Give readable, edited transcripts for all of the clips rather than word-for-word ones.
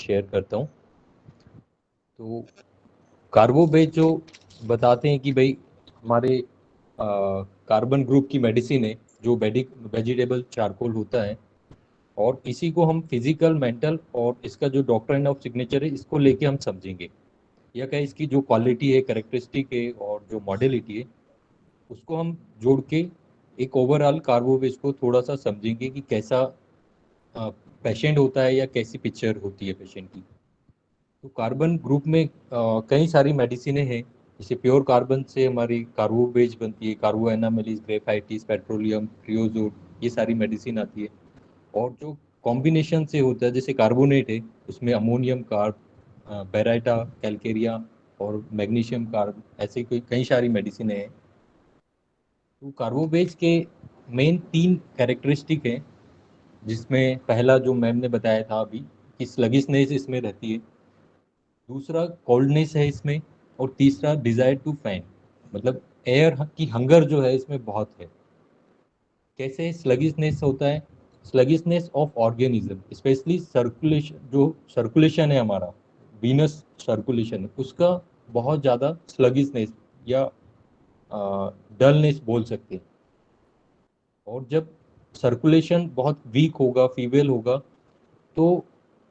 Share करता हूँ। तो कार्बोवेज जो बताते हैं कि भाई हमारे कार्बन ग्रुप की मेडिसिन है, जो वेजिटेबल चारकोल होता है, और इसी को हम फिजिकल, मेंटल और इसका जो डॉक्ट्रिन ऑफ सिग्नेचर है इसको लेके हम समझेंगे, या क्या इसकी जो क्वालिटी है, कैरेक्टरिस्टिक है और जो मॉडलिटी है उसको हम जोड़ के एक ओवरऑल कार्बोवेज को थोड़ा सा समझेंगे कि कैसा पेशेंट होता है या कैसी पिक्चर होती है पेशेंट की। तो कार्बन ग्रुप में कई सारी मेडिसिनें हैं। जैसे प्योर कार्बन से हमारी कार्बोवेज बनती है, कार्बो एनामेलिस, ग्रेफाइटिस, पेट्रोलियम, क्रियोजोट, ये सारी मेडिसिन आती है। और जो कॉम्बिनेशन से होता है, जैसे कार्बोनेट है, उसमें अमोनियम कार्ब, बेराइटा, कैलकेरिया और मैग्नीशियम कार्ब, ऐसे कोई कई सारी मेडिसिन हैं। तो कार्बोवेज के मेन 3 कैरेक्टरिस्टिक हैं, जिसमें पहला जो मैम ने बताया था अभी कि स्लगिशनेस इसमें रहती है, दूसरा कोल्डनेस है इसमें, और तीसरा डिजायर टू फैन, मतलब एयर की हंगर जो है इसमें बहुत है। कैसे स्लगिशनेस होता है? Sluggishness of organism, specially circulation, जो सर्कुलेशन है हमारा, वीनस सर्कुलेशन, उसका बहुत ज़्यादा स्लगिशनेस या डलनेस बोल सकते हैं। और जब सर्कुलेशन बहुत वीक होगा, फीबल होगा, तो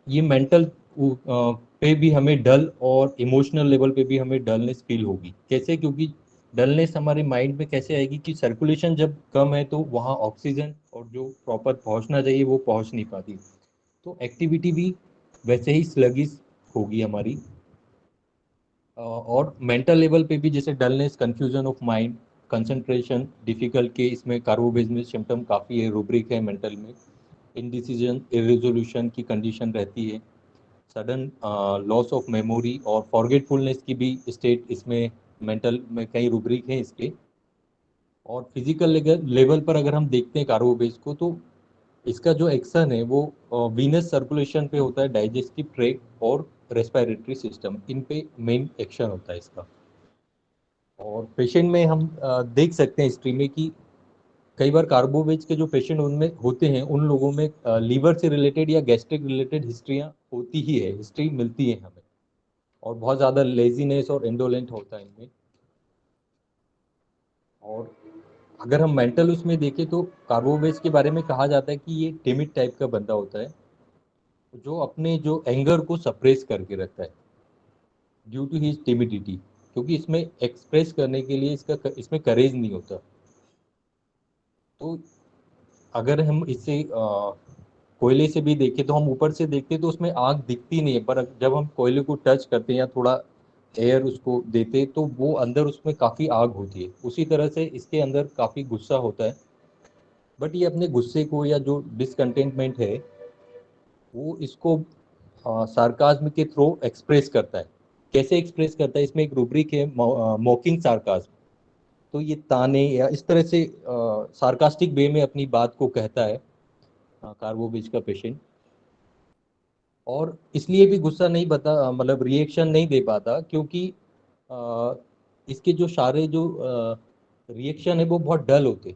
ये मेंटल पे भी हमें डल और इमोशनल लेवल पे भी हमें डलनेस फील होगी। कैसे? क्योंकि डलनेस हमारे माइंड में कैसे आएगी कि सर्कुलेशन जब कम है तो वहाँ ऑक्सीजन और जो प्रॉपर पहुँचना चाहिए वो पहुँच नहीं पाती, तो एक्टिविटी भी वैसे ही स्लगिश होगी हमारी। और मेंटल लेवल पे भी जैसे dullness, confusion of mind, concentration difficult के इसमें कार्बोवेज में सिम्टम काफ़ी है, रूब्रिक है मेंटल में। इनडिसीजन, इरेजोल्यूशन की कंडीशन रहती है। सडन लॉस ऑफ मेमोरी और फॉरगेटफुलनेस की भी स्टेट इसमें मेंटल में कई रूब्रिक हैं इसके। और फिजिकल लेवल पर अगर हम देखते हैं कार्बोवेज को, तो इसका जो एक्शन है वो वीनस सर्कुलेशन पे होता है, डाइजेस्टिव ट्रैक्ट और रेस्पिरेटरी सिस्टम, इन पे मेन एक्शन होता है इसका। और पेशेंट में हम देख सकते हैं हिस्ट्री में कि कई बार कार्बोवेज के जो पेशेंट उनमें होते हैं, उन लोगों में लीवर से रिलेटेड या गैस्ट्रिक रिलेटेड हिस्ट्रियाँ होती ही है, हिस्ट्री मिलती है हमें। और बहुत ज़्यादा लेजीनेस और इंडोलेंट होता है इनमें। और अगर हम मेंटल उसमें देखें तो कार्बोवेज के बारे में कहा जाता है कि ये टिमिड टाइप का बंदा होता है, जो अपने जो एंगर को सप्रेस करके रखता है ड्यू टू हिज टिमिडिटी, क्योंकि इसमें एक्सप्रेस करने के लिए इसमें करेज नहीं होता। तो अगर हम इसे कोयले से भी देखें, तो हम ऊपर से देखते तो उसमें आग दिखती नहीं है, पर जब हम कोयले को टच करते हैं या थोड़ा एयर उसको देते तो वो अंदर उसमें काफ़ी आग होती है। उसी तरह से इसके अंदर काफ़ी गुस्सा होता है, बट ये अपने गुस्से को या जो डिसकंटेंटमेंट है वो इसको सार्काज्म के थ्रू एक्सप्रेस करता है। कैसे एक्सप्रेस करता है? इसमें एक रूब्रिक है, मॉकिंग सार्काज्म। तो ये ताने या इस तरह से सार्कास्टिक वे में अपनी बात को कहता है कार्बोवेज का पेशेंट। और इसलिए भी गुस्सा नहीं बता, मतलब रिएक्शन नहीं दे पाता, क्योंकि अ, इसके जो सारे जो रिएक्शन है वो बहुत डल होते,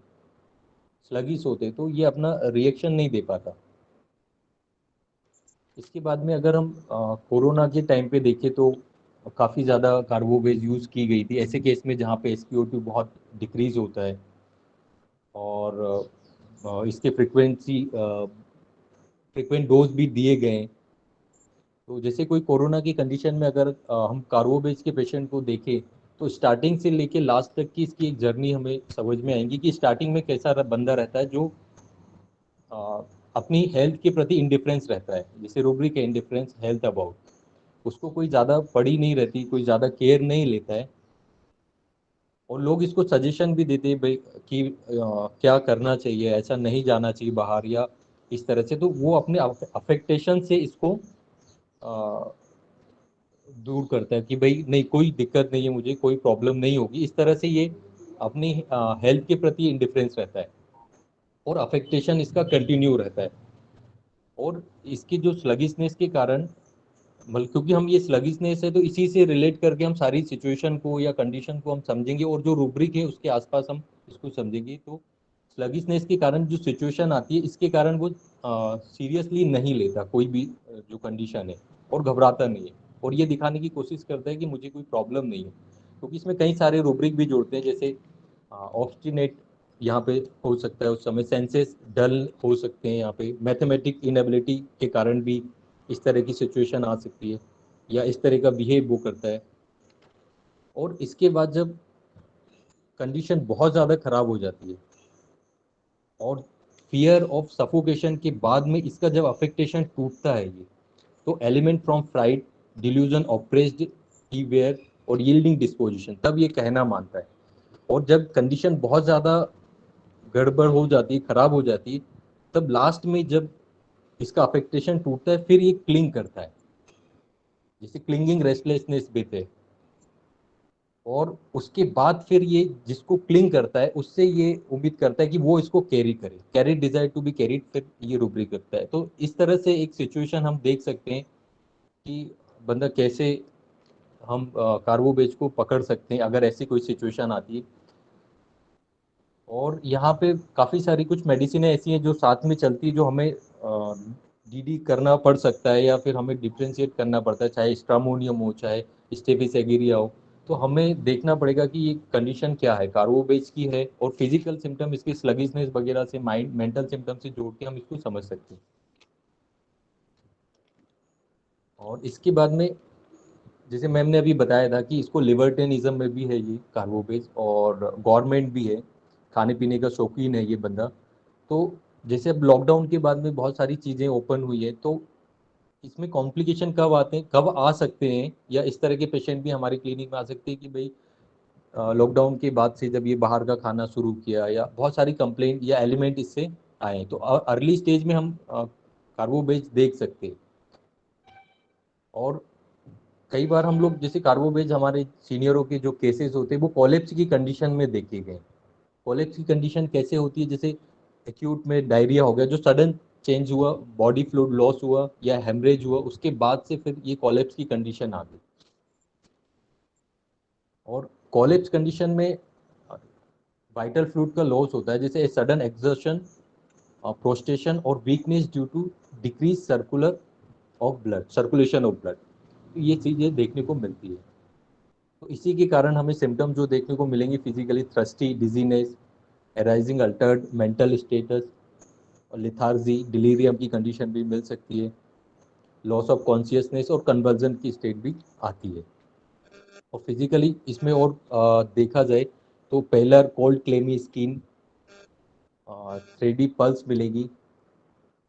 स्लगिश होते, तो ये अपना रिएक्शन नहीं दे पाता। इसके बाद में अगर हम कोरोना के टाइम पे देखें तो काफ़ी ज़्यादा कार्बोवेज यूज़ की गई थी ऐसे केस में जहाँ पे SpO2 बहुत डिक्रीज होता है। और इसके फ्रिक्वेंट डोज भी दिए गए हैं। तो जैसे कोई कोरोना की कंडीशन में अगर हम कार्बोवेज के पेशेंट को देखें, तो स्टार्टिंग से लेके लास्ट तक की इसकी एक जर्नी हमें समझ में आएंगी कि स्टार्टिंग में कैसा बंदा रहता है जो अ, अपनी हेल्थ के प्रति इंडिफरेंस रहता है, जैसे रूब्रिक है इंडिफरेंस हेल्थ अबाउट, उसको कोई ज़्यादा पड़ी नहीं रहती, कोई ज़्यादा केयर नहीं लेता है। और लोग इसको सजेशन भी देते हैं भाई कि क्या करना चाहिए, ऐसा नहीं जाना चाहिए बाहर या इस तरह से, तो वो अपने अफेक्टेशन से इसको अ, दूर करता है कि भाई नहीं, कोई दिक्कत नहीं है, मुझे कोई प्रॉब्लम नहीं होगी, इस तरह से ये अपनी हेल्थ के प्रति इंडिफरेंस रहता है और अफेक्टेशन इसका कंटिन्यू रहता है। और इसकी जो स्लगिशनेस के कारण, मतलब क्योंकि हम ये स्लगिशनेस है तो इसी से रिलेट करके हम सारी सिचुएशन को या कंडीशन को हम समझेंगे, और जो रूब्रिक है उसके आसपास हम इसको समझेंगे। तो स्लगिशनेस के कारण जो सिचुएशन आती है, इसके कारण वो सीरियसली नहीं लेता कोई भी जो कंडीशन है, और घबराता नहीं है, और ये दिखाने की कोशिश करता है कि मुझे कोई प्रॉब्लम नहीं है, क्योंकि इसमें कई सारे रूब्रिक भी जोड़ते हैं, जैसे ऑब्स्टिनेट यहाँ पे हो सकता है, उस समय सेंसेस डल हो सकते हैं, यहाँ पे मैथमेटिक इनएबिलिटी के कारण भी इस तरह की सिचुएशन आ सकती है, या इस तरह का बिहेव वो करता है। और इसके बाद जब कंडीशन बहुत ज़्यादा खराब हो जाती है और फियर ऑफ सफोकेशन के बाद में इसका जब अफेक्टेशन टूटता है ये, तो ailment from fright, delusion, oppressed, everywhere और यील्डिंग डिस्पोजिशन, तब ये कहना मानता है। और जब कंडीशन बहुत ज़्यादा गड़बड़ हो जाती है, खराब हो जाती है, तब लास्ट में जब इसका अफेक्टेशन टूटता है, फिर ये क्लिंग करता है, जैसे क्लिंगिंग रेस्टलेसनेस भी थे। और उसके बाद फिर ये जिसको क्लिंग करता है उससे ये उम्मीद करता है कि वो इसको कैरी करे, carry desire to be carried, फिर ये रूब्रिक करता है। तो इस तरह से एक सिचुएशन हम देख सकते हैं कि बंदा कैसे हम कार्बोबेज को पकड़ सकते हैं अगर ऐसी कोई सिचुएशन आती है। और यहाँ पे काफ़ी सारी कुछ मेडिसिन ऐसी हैं जो साथ में चलती है, जो हमें डीडी करना पड़ सकता है, या फिर हमें डिफ्रेंशिएट करना पड़ता है, चाहे स्ट्रामोनियम हो, चाहे स्टेफिसेगिरिया हो। तो हमें देखना पड़ेगा कि ये कंडीशन क्या है, कार्बोबेज की है, और फिजिकल सिम्टम इसकी स्लगिशनेस वगैरह से, माइंड मेंटल सिम्टम से जोड़ के हम इसको समझ सकते हैं। और इसके बाद में जैसे मैम ने अभी बताया था कि इसको लिबर्टेनिज्म में भी है ये कार्बोबेज, और गवर्नमेंट भी है, खाने पीने का शौकीन है ये बंदा। तो जैसे अब लॉकडाउन के बाद में बहुत सारी चीज़ें ओपन हुई है, तो इसमें कॉम्प्लिकेशन कब आते हैं, कब आ सकते हैं, या इस तरह के पेशेंट भी हमारे क्लिनिक में आ सकते हैं कि भाई लॉकडाउन के बाद से जब ये बाहर का खाना शुरू किया, या बहुत सारी कंप्लेंट या एलिमेंट इससे आए, तो अर्ली स्टेज में हम कार्बोबेज देख सकते हैं। और कई बार हम लोग जैसे कार्बोबेज हमारे सीनियरों के जो केसेस होते हैं वो कोलेप्स की कंडीशन में देखे गए। कोलेप्स की कंडीशन कैसे होती है, जैसे एक्यूट में डायरिया हो गया, जो सडन चेंज हुआ, बॉडी फ्लूइड लॉस हुआ या हेमरेज हुआ, उसके बाद से फिर ये कोलेप्स की कंडीशन आ गई। और कोलेप्स कंडीशन में वाइटल फ्लूइड का लॉस होता है, जैसे सडन एक्सर्शन, प्रोस्टेशन और weakness due to decrease circulation of blood, ये चीजें देखने को मिलती है। तो इसी के कारण हमें सिम्टम जो देखने को मिलेंगे, physically thirsty, dizziness, arising Altered mental status, और लिथार्जी, डिलीरियम की कंडीशन भी मिल सकती है, लॉस ऑफ कॉन्शियसनेस और कन्वर्जन की स्टेट भी आती है। और फिजिकली इसमें और देखा जाए तो पेलर, cold clammy skin, 3D pulse मिलेगी,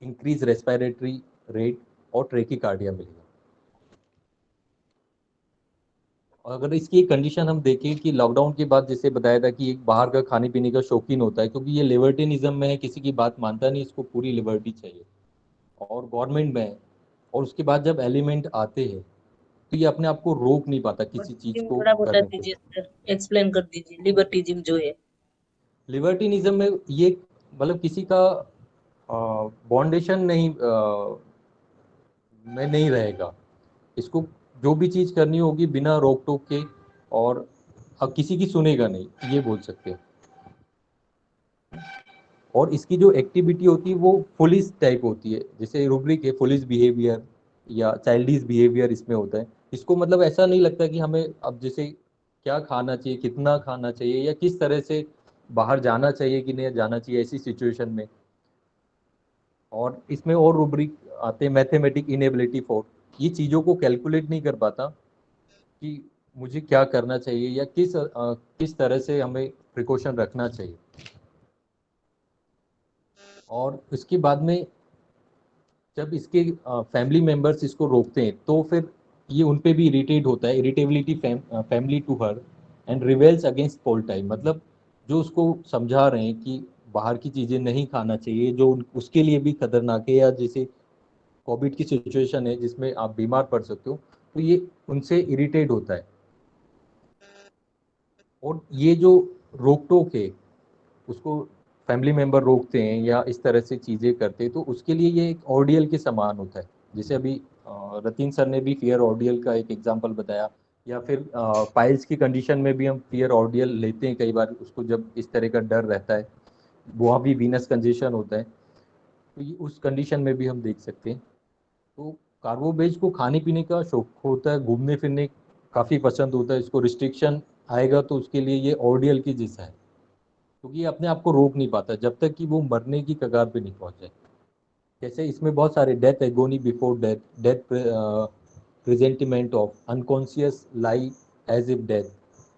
इंक्रीज रेस्पिरेटरी रेट और ट्रेकिकार्डिया मिलेगा। और अगर इसकी एक कंडीशन हम देखें कि लॉकडाउन के बाद जैसे बताया था कि एक बाहर का खाने पीने का शौकीन होता है, क्योंकि ये लिबर्टिनिज्म में है, किसी की बात मानता नहीं, इसको पूरी लिबर्टी चाहिए, और गवर्नमेंट में है। और उसके बाद जब एलिमेंट आते हैं तो ये अपने आप को रोक नहीं पाता किसी चीज लिबर्टिज्म को थोड़ा बता करने से। दीजिए सर, एक्सप्लेन कर दीजिए लिबर्टिज्म जो है। लिबर्टिनिज्म में ये मतलब किसी का बॉन्डेशन नहीं में नहीं रहेगा, इसको जो भी चीज करनी होगी बिना रोक टोक के, और अब किसी की सुनेगा नहीं, ये बोल सकते हैं। और इसकी जो एक्टिविटी होती है वो पुलिस टाइप होती है, जैसे रूब्रिक है पुलिस बिहेवियर या चाइल्डिश बिहेवियर इसमें होता है। इसको मतलब ऐसा नहीं लगता कि हमें अब जैसे क्या खाना चाहिए, कितना खाना चाहिए, या किस तरह से बाहर जाना चाहिए कि नहीं जाना चाहिए ऐसी सिचुएशन में। और इसमें और रूब्रिक आते हैं, मैथमेटिक इनएबिलिटी फॉर, ये चीज़ों को कैलकुलेट नहीं कर पाता कि मुझे क्या करना चाहिए, या किस तरह से हमें प्रिकॉशन रखना चाहिए। और इसके बाद में जब इसके फैमिली मेंबर्स इसको रोकते हैं, तो फिर ये उन पे भी इरिटेट होता है, irritability family to her and rebels against pole time, मतलब जो उसको समझा रहे हैं कि बाहर की चीज़ें नहीं खाना चाहिए, जो उसके लिए भी खतरनाक है, या जैसे कोविड की सिचुएशन है जिसमें आप बीमार पड़ सकते हो, तो ये उनसे इरिटेट होता है। और ये जो रोक टोक है, उसको फैमिली मेंबर रोकते हैं या इस तरह से चीज़ें करते हैं, तो उसके लिए ये एक ऑर्डियल के समान होता है। जैसे अभी रतीन सर ने भी फियर ऑर्डियल का एक एग्जांपल बताया, या फिर पाइल्स की कंडीशन में भी हम फियर ऑर्डियल लेते हैं कई बार, उसको जब इस तरह का डर रहता है, वहाँ भी वीनस कंजेशन होता है। तो ये उस कंडीशन में भी हम देख सकते हैं। तो कार्बोवेज को खाने पीने का शौक होता है, घूमने फिरने काफ़ी पसंद होता है, इसको रिस्ट्रिक्शन आएगा तो उसके लिए ये ऑर्डियल की जैसा है, क्योंकि ये अपने आप को रोक नहीं पाता जब तक कि वो मरने की कगार पे नहीं पहुंच जाए। जैसे इसमें बहुत सारे death agony before death, death presentiment of unconscious life as if death,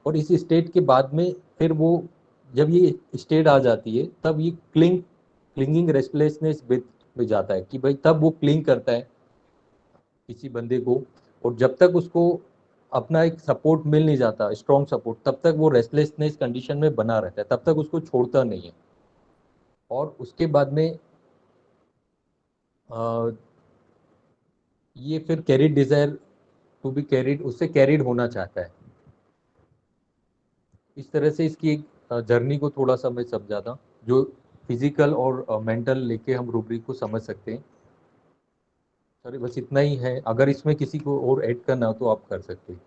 और इस स्टेट के बाद में फिर वो, जब ये स्टेट आ जाती है तब ये क्लिंगिंग रेस्टलेसनेस में जाता है कि भाई तब वो क्लिंग करता है किसी बंदे को, और जब तक उसको अपना एक सपोर्ट मिल नहीं जाता, स्ट्रॉन्ग सपोर्ट, तब तक वो रेस्टलेसनेस कंडीशन में बना रहता है, तब तक उसको छोड़ता नहीं है। और उसके बाद में अ, ये फिर carried desire to be carried, उससे कैरिड होना चाहता है। इस तरह से इसकी एक जर्नी को थोड़ा सा मैं समझा था, जो फिजिकल और मेंटल लेके हम रूब्रिक को समझ सकते हैं। सर बस इतना ही है, अगर इसमें किसी को और ऐड करना हो तो आप कर सकते हैं।